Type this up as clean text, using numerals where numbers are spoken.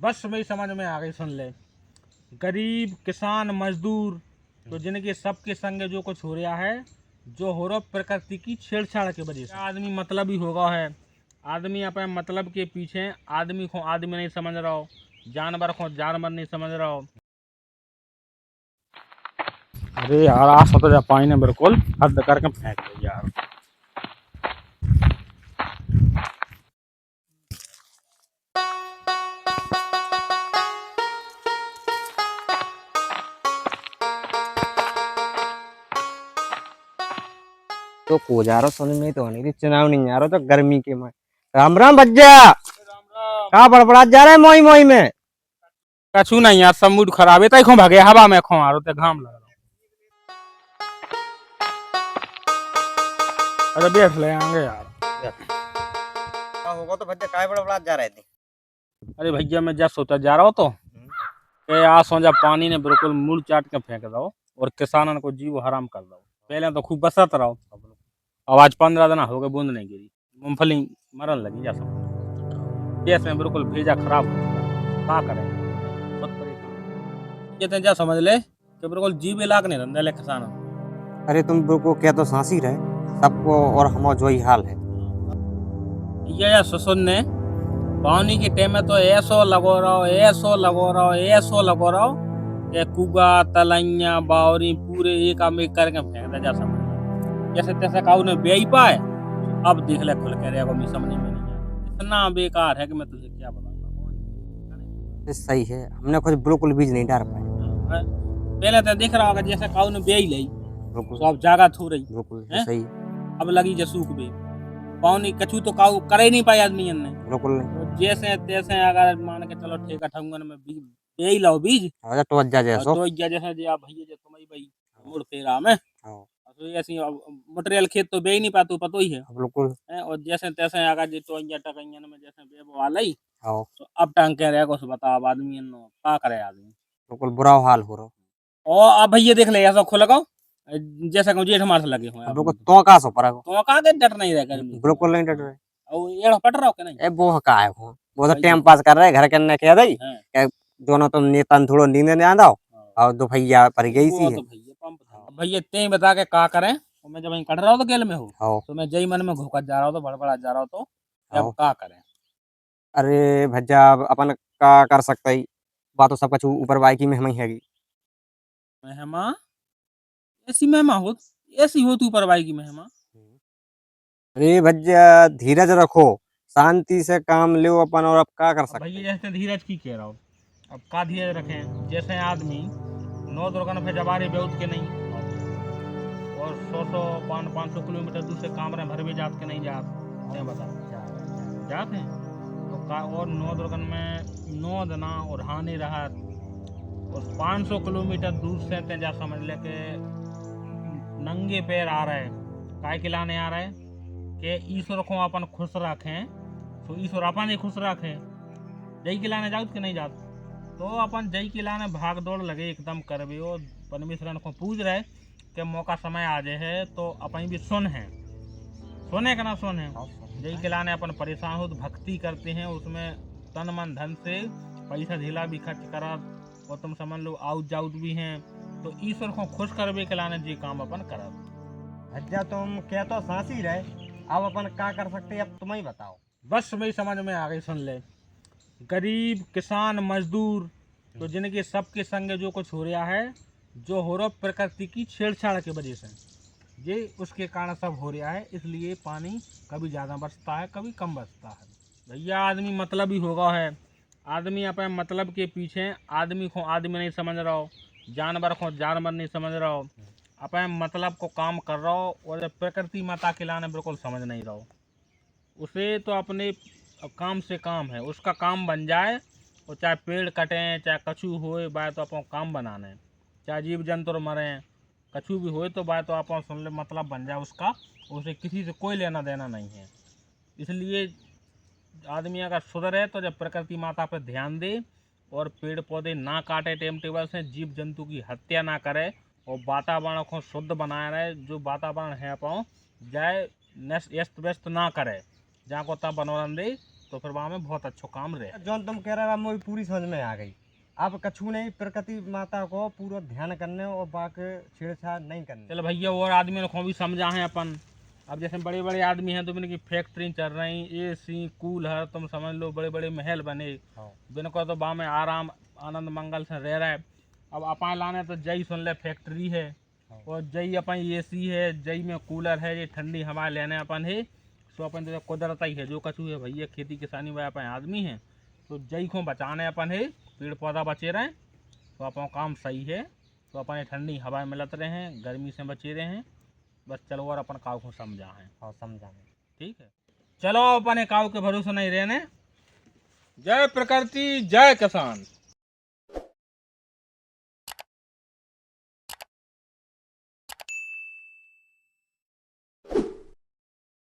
बस वही समझ में आ गई। सुन ले, गरीब किसान मजदूर तो जिनके सबके संग जो कुछ हो रहा है, जो हो रहा प्रकृति की छेड़छाड़ की वजह से आदमी मतलब ही होगा है। आदमी अपने मतलब के पीछे आदमी को आदमी नहीं समझ रहा हो, जानवर को जानवर नहीं समझ रहा हो। अरे यार आज तो जा पानी ने बिल्कुल हद करके फेंक दिया यार। तो कोजारो सुन में तो नहीं चुनाव नहीं आ रहा तो गर्मी के में। राम राम भज्जा। राम राम। कहाँ बड़बड़ा जा रहा है मोई मोई में। कछु नहीं यार, सब मूड खराब है। तई खो भागे हवा में खो आ रहा घाम लग रहा। अरे बैठ ले आएंगे यार, बैठ। होगा तो भज्जा काय बड़बड़ा जा रहे थे। अरे भैया मैं जब सोचा जा रहा हूँ तो के आज सोचा पानी ने बिल्कुल मूल चाट के फेंक दो और किसानन को जीव हराम कर दो। पहले तो खूब बसत रहो, अब आज 15 दिन हो गए बूंद नहीं गिरी, मूंगफली मरन लगी जा सब। देश में बिल्कुल भेजा खराब हो गया, क्या करें बहुत परेशान। ये तो जा समझ ले कि बिल्कुल जीव इलाक नहीं रहा ले किसान। अरे तुम को क्या तो सांसी रहे सबको और हम जो ही हाल है। ये ससुर ने पानी के टाइम में तो ऐसो लगो रहो, ऐसो लगो रहो, ऐसो लगो रहो कि कुगा तलैया बावरी पूरे एक आम एक करके फेंक दे जा समझ। जैसे तैसे काऊ ने बेई पाए। अब देख ले खुल के रे, मैं समझ में नहीं आया, इतना बेकार है कि मैं तुझे क्या बताऊं। सही है, हमने कुछ बिल्कुल बीज नहीं डाल पाए। पहले तो देख रहा होगा जैसे काऊ ने बेई ली बिल्कुल तो अब जागा थू रही बिल्कुल है, सही। अब लगी जसूक बे पानी कछू तो काऊ करे ही नहीं पाए आदमी ने। बिल्कुल नहीं। तो जैसे तैसे अगर मान के चलो ठीक है ठंगन में बीज यही लाओ बीज आजा तो अज्जा जैसो। तो जैसे जी आप भैया जो तुम्हारी भाई मुड़ फेरा में हाँ तो ऐसी मटेरियल खेत तो बे ही नहीं पातो पतो ही है। बिल्कुल। और जैसे तैसे अगर जी तो टकैयन में जैसे बेबो वाला ही हाँ तो अब टांग के रह कुछ बता अब आदमी नो का करे आदमी। बिल्कुल बुरा हाल हो रहा। और अब भैया देख ले ऐसा खुल गो जैसे कहूँ जेठ मार लगे हो अब अब बिल्कुल तो का सो पर तो का के डर नहीं रह गर्मी से। बिल्कुल नहीं डर रहे। और एड़ा पट रहा हो कि नहीं। ए वो का है वो तो भाई टाइम पास कर रहे घर के अंदर कह दई हैं कि दोनों तुम नेता थोड़ो नींद नहीं आंदा और दो भैया पर गई सी वो है। तो भैया पंप था। अब भैया ते बता के का करें और मैं जब वहीं कट रहा हूँ तो गेल में हो हाँ तो मैं जई मन में घोकत जा रहा हूँ तो बड़बड़ा जा रहा हूँ तो अब हाँ। का करें। अरे भज्जा अब अपन का कर सकता ही बात तो सब कुछ ऊपर बाइकी में हमें हैगी। मेहमा ऐसी मेहमा हो, ऐसी हो तू परवाई की मेहमा। अरे भज्जा धीरज रखो, शांति से काम लो अपन और अब का कर अब सकते भैया हैं। जैसे धीरज की कह रहा हूँ, अब का धीरज रखें जैसे आदमी नौ दुर्गन पे जबारे बेउत के नहीं और 100-100 500 किलोमीटर दूर से काम रहे भर भी जात के नहीं जात क्या बता जाते हैं तो का और नौ दुर्गन में नौ दना और हानि रहा और 500 किलोमीटर दूर से ते जा समझ ले के नंगे पैर आ रहे काय के लाने आ रहे कि ईश्वर को अपन खुश रखें तो ईश्वर अपन ही खुश रखे। जय के लाने जाओ कि नहीं जात तो अपन जय के लाने भाग दौड़ लगे एकदम करबे और परमेश्वर को पूछ रहे कि मौका समय आ जाए है तो अपन भी सुन है सोने का ना सुन है। जय के लाने अपन परेशान हो तो भक्ति करते हैं उसमें तन मन धन से पैसा ढीला भी खर्च करा और तुम समझ लो आउट जाउट भी हैं तो ईश्वर को खुश करबे के लाने जी काम अपन करा। भज्जा तुम क्या तो सांसी रहे अब अपन का कर सकते हैं अब तुम ही बताओ। बस वही समझ में आ गई। सुन ले, गरीब किसान मजदूर तो जिनके सबके संग जो कुछ हो रहा है, जो हो रहा प्रकृति की छेड़छाड़ की वजह से ये उसके कारण सब हो रहा है। इसलिए पानी कभी ज़्यादा बरसता है कभी कम बरसता है। भैया आदमी मतलब ही होगा है, आदमी अपने मतलब के पीछे आदमी को आदमी नहीं समझ रहा हो, जानवर को जानवर नहीं समझ रहा हो, अपने मतलब को काम कर रहा हो और प्रकृति माता के लाने बिल्कुल समझ नहीं रहा हो। उसे तो अपने काम से काम है, उसका काम बन जाए और चाहे पेड़ कटें चाहे कछु होए बाय तो अपन काम बनाना है, चाहे जीव जंतु मरें कछु भी होए तो बाय तो अपन सुन ले मतलब बन जाए उसका, उसे किसी से कोई लेना देना नहीं है। इसलिए आदमी अगर सुधरे तो जब प्रकृति माता पर ध्यान दे और पेड़ पौधे ना काटे टाइम टेबल से, जीव जंतु की हत्या ना करे और वातावरण को शुद्ध बनाए रहे। जो वातावरण है अपन जाए नष्ट व्यस्त ना करे जहाँ को तब बनोरन दे तो फिर वहाँ में बहुत अच्छो काम रहे। जो तुम कह रहे हो मुझे पूरी समझ में आ गई। अब कछु नहीं, प्रकृति माता को पूरा ध्यान करने और बाकी छेड़छाड़ नहीं करने। चलो भैया और आदमियों को भी समझा है अपन। अब जैसे बड़े बड़े आदमी हैं तो इनकी फैक्ट्री चल रही, एसी कूलर, तुम समझ लो बड़े बड़े महल बने, जिनको तो वहाँ में आराम आनंद मंगल से रह रहे। अब अपन लाने तो जई सुन ले फैक्ट्री है और जई अपन एसी है, जई में कूलर है, ये ठंडी हवा लेने अपन है। सो अपन तो कुदरत ही है जो कछु है भैया, खेती किसानी में अपन आदमी हैं तो जई को बचाने अपन है, पेड़ पौधा बचे रहे तो अपन काम सही है। तो अपन ठंडी हवा मिलत रहे हैं, गर्मी से बचे रहे हैं। बस चलो और अपन काव को समझा है। हाँ समझा है। ठीक है, चलो अपन काव के भरोसे नहीं रहने। जय प्रकृति जय किसान।